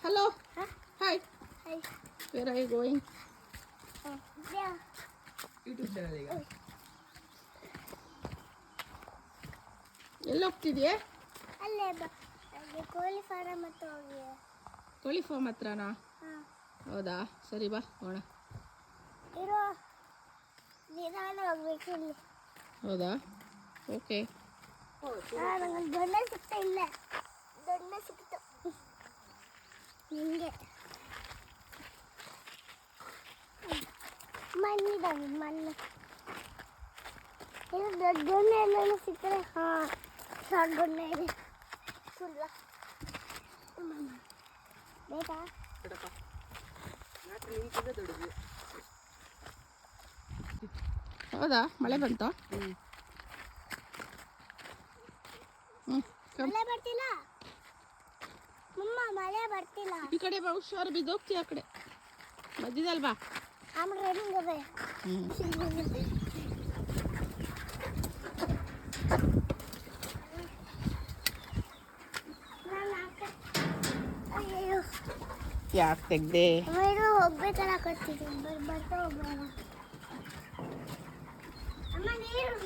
Hello. Huh? Hi. Hi. Where are you going? Yeah. YouTube channel ಈಗ. ಎಲ್ಲಿ ಹೋಗ್ತಿದ್ಯಾ? ಅಲ್ಲೇ ಅಲ್ಲಿ ಕೋಳಿ ಫಾರಂ ಹತ್ರ ಹೋಗಿ. ಕೋಳಿ ಫಾರ್ಮ್ ಹತ್ರನಾ? ಹಾಂ. ಹೌದಾ, ಸರಿ ಬಾ ಹೋಗೋಣ. ಇರೋ ನಿಧಾನ ಹೋಗ್ಬೇಕು ಇಲ್ಲಿ. ಹೌದಾ, ಓಕೆ. ನಂಗೆ ದೊಣ್ಣೆ ಸಿಗ್ತಾ ಇಲ್ಲ. ದೊಣ್ಣೆ ಸಿಕ್ತು ನಿಮಗೆ. ಮಣ್ಣಿದ್ದಾವೆ ಮಣ್ಣು. ಇದು ದೊಡ್ಡ ದೊಣ್ಣೆ ಎಲ್ಲನೂ ಸಿಗ್ತದೆ. ಹಾಂ, ಸಣ್ಣ ದೊಣ್ಣೆ ಇದೆ. ಸುಳ್ಳ ಬೇಕಾ? ಹೌದಾ, ಮಳೆ ಬಂತಾ? ಮಳೆ ಬರ್ತಿಲ್ಲ ಮಮ್ಮ, ಮಳೆ ಬರ್ತಿಲ್ಲ. ಈ ಕಡೆ ಬಾ, ಹುಷಾರು ಬಿದ್ದೋಗ್ತೀಯ ಆ ಕಡೆ. ಮಧ್ಯದಲ್ಲಿ ಬಾ. ಆಮೇಲೆ ರನ್ನಿಂಗ್ ಅವೆ. ಅಯ್ಯೋ, ಯಾಕೆ ತೆಗ್ದೆ? ಇದು ಹೋಗ್ಬೇಕಲ್ಲ ಕಟ್ತಿದ್ದೀನಿ. ಬರ್ತಾ ಹೋಗೋಣ. ಅಮ್ಮ ನೀರು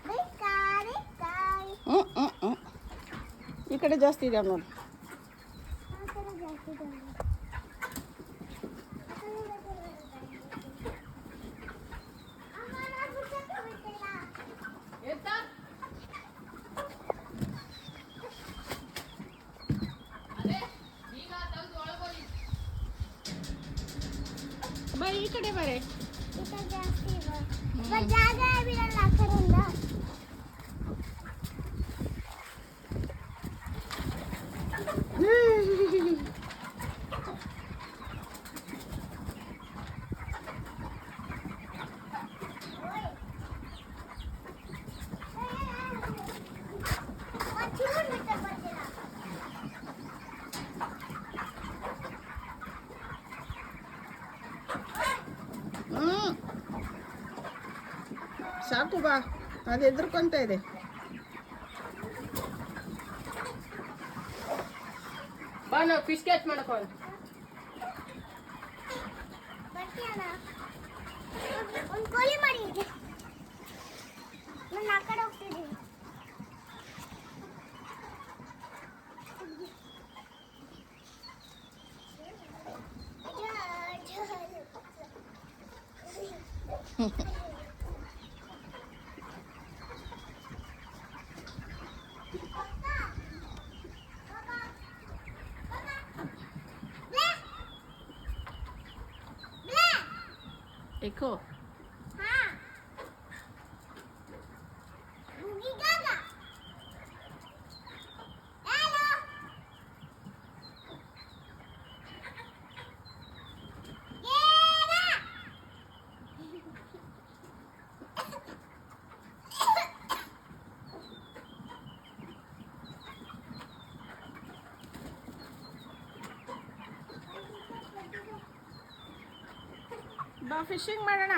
ಬೇಕಾ? ಈ ಕಡೆ ಜಾಸ್ತಿ ಇದೆ ನೋಡಿ. ಆ ಕಡೆ ಜಾಸ್ತಿ ಇದೆ. ಅಮ್ಮ, ನಾನು ಬಿಟ್ಟಕ್ಕೆ ಹೋಗ್ತಿಲ್ಲ. ಬಾ, ಈ ಕಡೆ ಬರೇ. ಈ ಕಡೆ ಜಾಸ್ತಿ ಇದೆ. ಜಾಗ ಬಿಡಲ್ಲ ಆ ಕಡೆಯಿಂದ. ಸಾಕು ಬಾ, ಅದು ಎದುರ್ಕೊಂತ ಇದೆ. ಬಾ, ನಾವು ಫಿಶ್ ಕ್ಯಾಚ್ ಮಾಡಕ್ಕೆ ಬರ್ತೀಯಣ್ಣ? ಒಂದು ಕೋಳಿ ಮಾಡಿ. ನಾನು ಆ ಕಡೆ ಹೋಗ್ತಿದ್ದೀನಿ. Eko. हाँ, Boogie Gaga. Hello. Get up. ಬಾ, ಫಿಶಿಂಗ್ ಮಾಡೋಣ.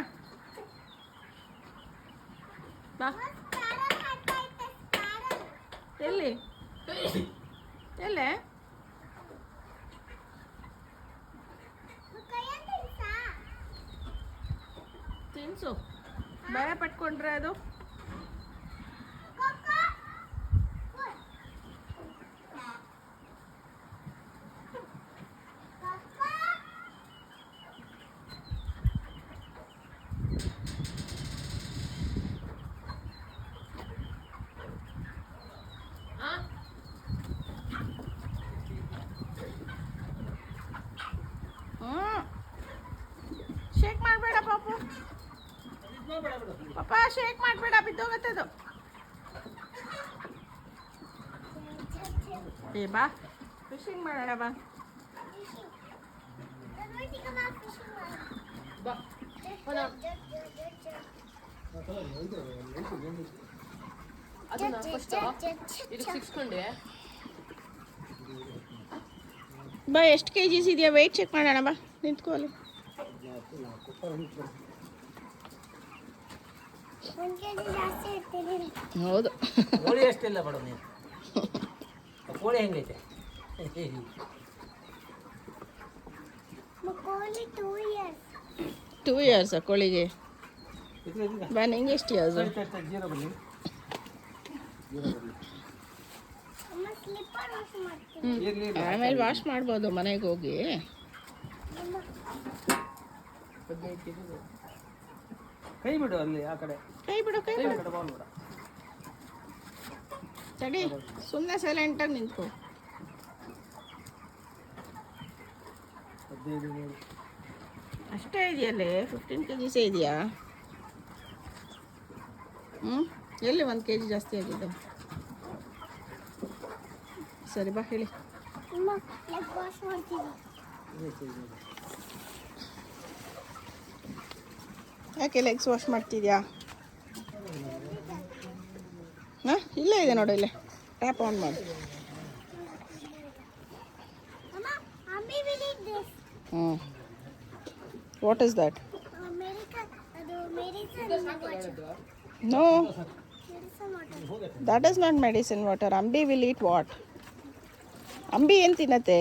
ಬಾ. ಎಲ್ಲಿ ಎಲ್ಲೇ? ತಿನ್ಸು, ಭಯ ಪಟ್ಕೊಂಡ್ರೆ ಅದು. ಶೇಕ್ ಮಾಡಬೇಡ ಪಾಪು. ಪಾಪ ಶೇಕ್ ಮಾಡಬೇಡ, ಬಿದ್ದೋಗತ್ತೆ ಅದು. ಏ ಬಾ, ಫಿಶಿಂಗ್ ಮಾಡೋಣ ಬಾ. ಬಾ, ಅದನ್ನ ಫಸ್ಟ್ ಇದಕ್ಕೆ ಸಿಕ್ಸ್ಕೊಂಡೆ. ಬಾ, ಎಷ್ಟು KGs ಇದೆಯಾ ವೆಯ್ಟ್ ಚೆಕ್ ಮಾಡೋಣ. ಬಾ, ನಿಂತ್ಕೊಳ್ಳಿ. 1 kg ಜಾಸ್ತಿ ಇರ್ತೀನಿ. ಹೌದು. ಕೋಳಿ ಎಷ್ಟಿಲ್ಲ ಮೇಡಮ್ ನೀವು? ಕೋಳಿ ಹೆಂಗೈತೆ ಕೋಳಿ 2 years. 2 years ಕೋಳಿಗೆ. ಬಾ ನಿಂಗೆ ಎಷ್ಟು ಇಯರ್ಸ್? ಜೀರೋ ಬರಲಿ ಅಮ್ಮ ಸ್ಲಿಪ್ಪರ್ ವಾಶ್ ಮಾಡ್ತೀನಿ. ಆಮೇಲೆ ವಾಶ್ ಮಾಡ್ಬೋದು ಮನೆಗೆ ಹೋಗಿ. ಅಮ್ಮ ಕೈ ಬಿಡು ಅಲ್ಲಿ ಆ ಕಡೆ ಕೈ ಬಿಡು ಕೈ ಕೈ ಬಿಡು. ಬಿಡು ಬಾಲ್ ಬಿಡ ತಡಿ ಸುಮ್ಮನೆ ಸೈಲೆಂಟಾಗಿ ನಿಂತ್ಕೊ. 15 ಅಷ್ಟೇ ಇದೆಯಲ್ಲೇ, 15 kgs ಇದೆಯಾ? ಎಲ್ಲಿ 1 kg ಜಾಸ್ತಿ ಆಗಿದೆ? ಸರಿ ಬಾ ಹೇಳಿ. ಅಮ್ಮ ಲೆಗ್ ವಾಶ್ ಮಾಡ್ತೀನಿ. ಯಾಕೆ ಲೆಗ್ಸ್ ವಾಶ್ ಮಾಡ್ತಿದ್ಯಾ? ಹಾಂ ಇಲ್ಲೇ ಇದೆ ನೋಡು, ಇಲ್ಲೇ ಟ್ಯಾಪ್ ಆನ್ ಮಾಡಿ. ಅಮ್ಮ ಅಮ್ಮಿ will eat this. What is that? American ಅದು medicine water. No, Medicine water. That is not medicine water. ಅಂಬಿ ವಿಲ್ ಈಟ್ ವಾಟ್? ಅಂಬಿ ಏನು ತಿನ್ನತ್ತೆ?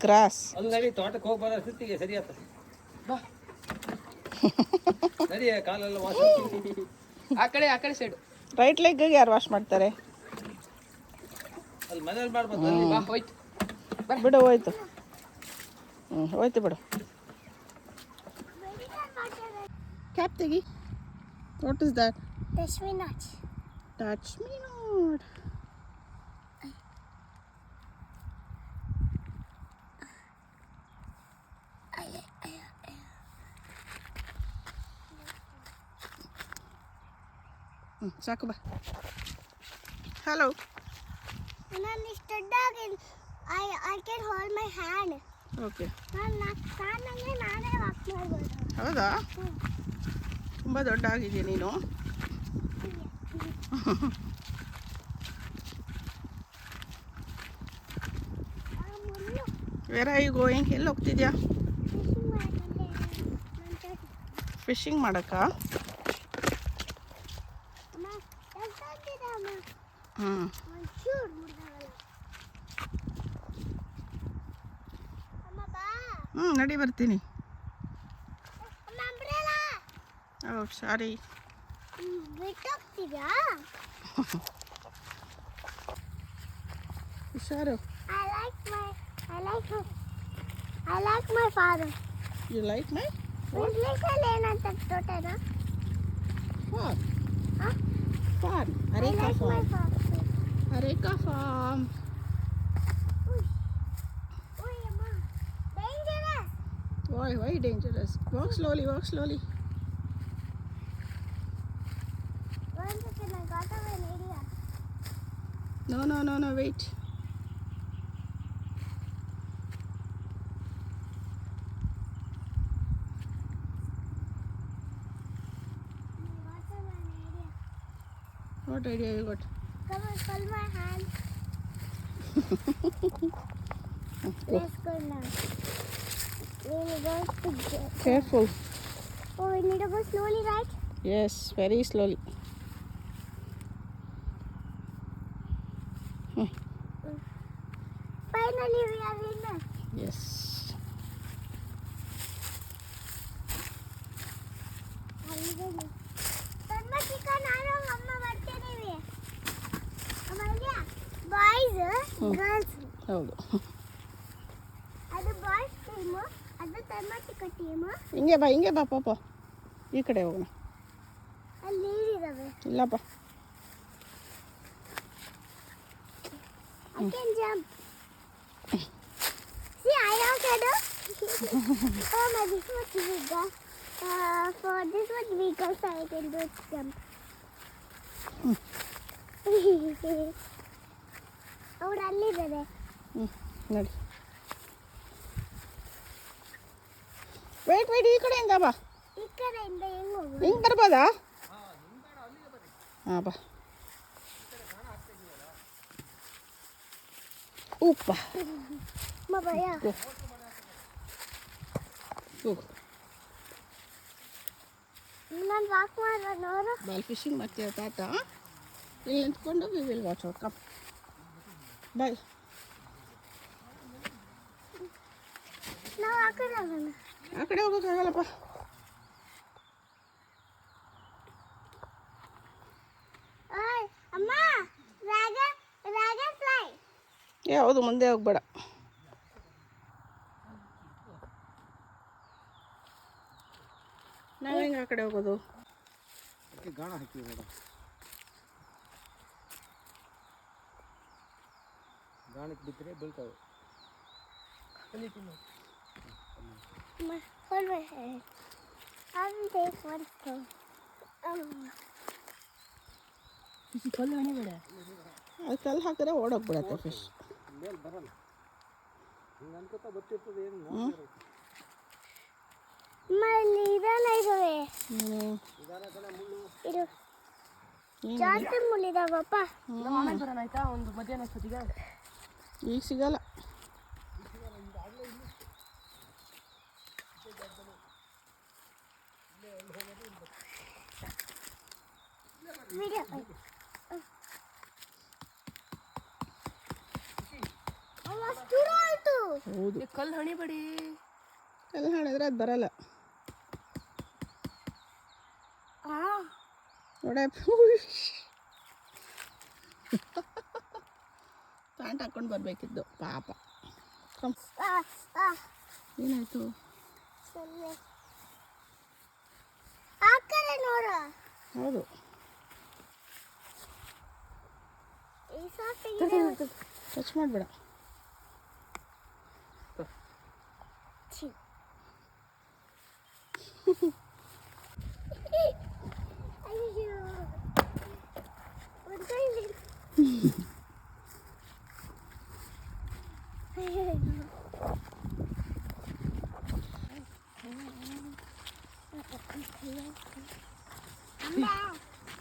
ಗ್ರಾಸ್. ಅದು ನಡಿ ತೋಟಕ್ಕೆ ಹೋಗಿ ಬರೋ ಸುತ್ತಿಗೆ ಸರಿ ಆತ ಬಾ ನಡಿ ಕಾಲೆಲ್ಲ ವಾಶ್ ಆ ಕಡೆ ಸೈಡು ರೈಟ್ ಲೆಗ್ ಯಾರು ವಾಶ್ ಮಾಡ್ತಾರೆ? ಅಲ್ಲಿ ಮನೇಲಿ ಮಾಡ್ಬೋದು ಅಲ್ಲಿ ಬಾ ಹೋಯ್ತು ಬಿಡು, ಹೋಯ್ತು. ಹೋಯ್ತು ಬಿಡು. Medicine water. ಕ್ಯಾಪ್ ತೆಗಿ. What is that? Touch me not. Touch me not. ಸಾಕು ಬಾ. ಹಲೋ. ನಾನು ಇಷ್ಟೊಡ್ಡಾಗಿ I can hold my hand. Okay, ನಾನೇ ವಾಕ್ ಮಾಡ್ಬೋದು. ಹೌದಾ? ತುಂಬ ದೊಡ್ಡ ಆಗಿದೆಯಾ ನೀನು? ಮುಳ್ಳು ವೇರ್ ಆರ್ ಯು ಗೋಯಿಂಗ್? ಎಲ್ಲಿ ಹೋಗ್ತಿದ್ಯಾ? ಫಿಶಿಂಗ್ ಮಾಡಕ್ಕ? ಅಮ್ಮ ಎಷ್ಟಾಗ್ತಿದೆ ಅಮ್ಮ? ಹ್ಞೂ. ಒಂಚೂರು ಮುಡ್ದಾಗಲ್ಲ. ಅಮ್ಮ ಬಾ. ನಡಿ ಬರ್ತೀನಿ. ಅಮ್ಮ ಅಂಬ್ರೆಲಾ ಓ ಸಾರಿ. ಬಿಟ್ಟೋಗ್ತಿದ್ಯಾ? ಹುಷಾರು. I like my father. You like my ಇಂಗ್ಲೀಷಲ್ಲಿ ಏನಂತ ತೋಟನ? Farm? Huh? Farm, I areca like my farm. father. Areca farm. Uy, Amma. Dangerous. Why dangerous? Walk slowly, walk slowly. One second, I got an idea. No, wait. What idea you got? Come on, hold my hand. Go. Let's go now. We will go to get. Careful. Oh, we need to go slowly, right? Yes, very slowly. Finally, we are in. Yes. Boys girls ಹೌದು. ಅದು boys team ಅದು ತರ್ಮಾಟಿಕ team ಹಿಂಗೆ ಬಾ ಪಾಪ. ಈ ಕಡೆ ಹೋಗೋಣ. ಅಲ್ಲಿ ಇದಾವೆ. ಇಲ್ಲಪ್ಪ. I can jump. See, I know can do. Oh my, this was bigger. For this one bigger, so I can do jump. ಅವ್ರು ಅಲ್ಲಿದ್ದಾರೆ. ನೋಡಿ. ವೇಟ್ ಈ ಕಡೆಯಿಂದ ಬಾ. ಈ ಕಡೆಯಿಂದ ಹೆಂಗ್ ಹೋಗೋದು? ಹಿಂಗೆ ಬರ್ಬೋದಾ? ಹಾಂ ಬಾ. ಉಪ್ಪ ಭಯ. ಹೋಗು. ನಾನು ವಾಕ್ ಮಾಡೋಣ ನೋಡು. ಬಾಲ್ ಫಿಶಿಂಗ್ ಮಾಡ್ತೀಯ ತಾತ? ಇಲ್ಲಿ ನಿಂತ್ಕೊಂಡು we will watch out. Come boy. ನಾವು ಆ ಕಡೆ ಹೋಗೋಣ. ಆ ಕಡೆ ಹೋಗೋಕ್ಕಾಗಲ್ಲಪ್ಪ. ಓಯ್ ಅಮ್ಮ, ಡ್ರ್ಯಾಗನ್ ಫ್ಲೈ. ಹೌದು, ಮುಂದೆ ಹೋಗ್ಬೇಡ. ನಾವು ಹೆಂಗೆ ಆ ಕಡೆ ಹೋಗೋದು? ಗಾಣ ಹಾಕಿ ಮೇಡಮ್, ಗಾಣಕ್ಕೆ ಬಿದ್ದರೆ ಬೀಳ್ತಾವೆ. ಅಮ್ಮ, hold my hand. I will take one too. ಕಲ್ಲು ಹಣಿಬೇಡ. ಅದು ಕಲ್ಲು ಹಾಕಿದ್ರೆ ಓಡೋಗ್ಬಿಡತ್ತೆ ಫಿಶ್. ಮೇಲೆ ಬರಲ್ಲ, ಹಿಂಗೆ ಅನ್ಕೋತಾ ಬರ್ತಿರ್ತದೆ. ಏನು ಅಮ್ಮ, ಇಲ್ಲಿ ನಿಧಾನ ಇದಾವೆ. ಇದು ಜಾಸ್ತಿ ಮುಳ್ಳಿದಾವಪ್ಪ. ನಮ್ಮ ಆಮೇಲೆ ಬರೋಣ ಆಯ್ತಾ, ಒಂದು ಮಧ್ಯಾಹ್ನ ಅಷ್ಟೊತ್ತಿಗೆ. ಈಗ ಸಿಗಲ್ಲ. ವಿಡಿಯೋ ಅಮ್ಮ, ಶುರು ಆಯ್ತು. ಹೌದು, ಕಲ್ಲು ಹಣಿಬೇಡಿ. ಕಲ್ಲು ಹಾಡಿದ್ರೆ ಅದು ಬರಲ್ಲ. ನೋಡ, ಪ್ಯಾಂಟ್ ಹಾಕ್ಕೊಂಡು ಬರಬೇಕಿದ್ದು ಪಾಪ. ಕಮ್, ಏನಾಯ್ತು? ಸೊಳ್ಳೆ. ಆ ಕಡೆ ನೋಡು. ಹೌದು, ಈ ಸಾಫ್ಟಿಗೆ ಟಚ್ ಮಾಡಬೇಡ. ಅಯ್ಯೋ,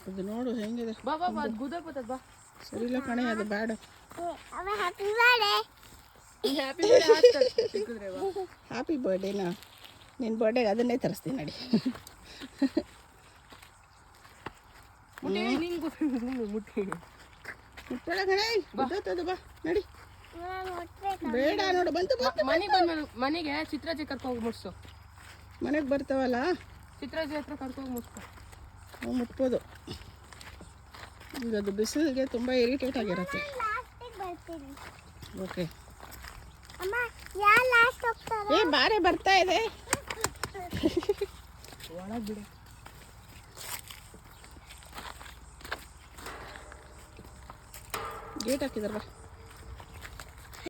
ಅದು ನೋಡು ಹೆಂಗಿದೆ. ಬಾ ಬಾ ಬಾ, ಅದು ಗುದ್ದೋಗ್ಬಿಟ್ಟದ ಬಾ. ಸರಿ ಇಲ್ಲ ಕಣೆ, ಅದು ಬ್ಯಾಡ. ಅವ ಹ್ಯಾಪಿ ಬರ್ಡೇ. ಹ್ಯಾಪಿ ಬರ್ಡೇ ಆಗ್ತದೆ ಸಿಕ್ಕಿದ್ರೆ ಬಾ. ಹ್ಯಾಪಿ ಬರ್ಡೇನಾ? ನಿನ್ನ ಬರ್ಡೇಗೆ ಅದನ್ನೇ ತರಿಸ್ತೀನಿ ನಡಿ. ಮುಟ್ಟಿ ನಿಂಗೆ ಮುಟ್ಟಿ ಮುಟ್ಟೋಳ ಕಣೆ, ಗೊತ್ತದು. ಬಾ ನಡಿ. ನಾನು ಮುಟ್ಬೇಕು. ಬೇಡ ನೋಡು, ಬಂತು ಬಂತು. ಮನೆಗೆ ಬಂದ್ಮೇಲೆ ಮನೆಗೆ ಚಿತ್ರಾಜಿ ಕರ್ಕೊಂಡು ಮುಟ್ಸು. ಮನೆಗೆ ಬರ್ತಾವಲ್ಲ, ಚಿತ್ರಾಜಿ ಹತ್ರ ಕರ್ಕೊಂಡು ಮುಟ್ಸು. ನಾವು ಮುಟ್ಬೋದು. ಈಗ ಅದು ಬಿಸಿಲಿಗೆ ತುಂಬ ಇರಿಟೇಟ್ ಆಗಿರುತ್ತೆ. ಲಾಸ್ಟಿಗೆ ಬರ್ತೀನಿ. ಓಕೆ. ಅಮ್ಮ, ಯಾರು ಲಾಸ್ಟ್ ಹೋಗ್ತಾರೆ? ಏ ಬಾರೆ ಬರ್ತಾ ಇದೆ. ಒಳಗೆ ಬಿಡು. ಗೇಟ್ ಹಾಕಿದಾರೆ ಬಾ.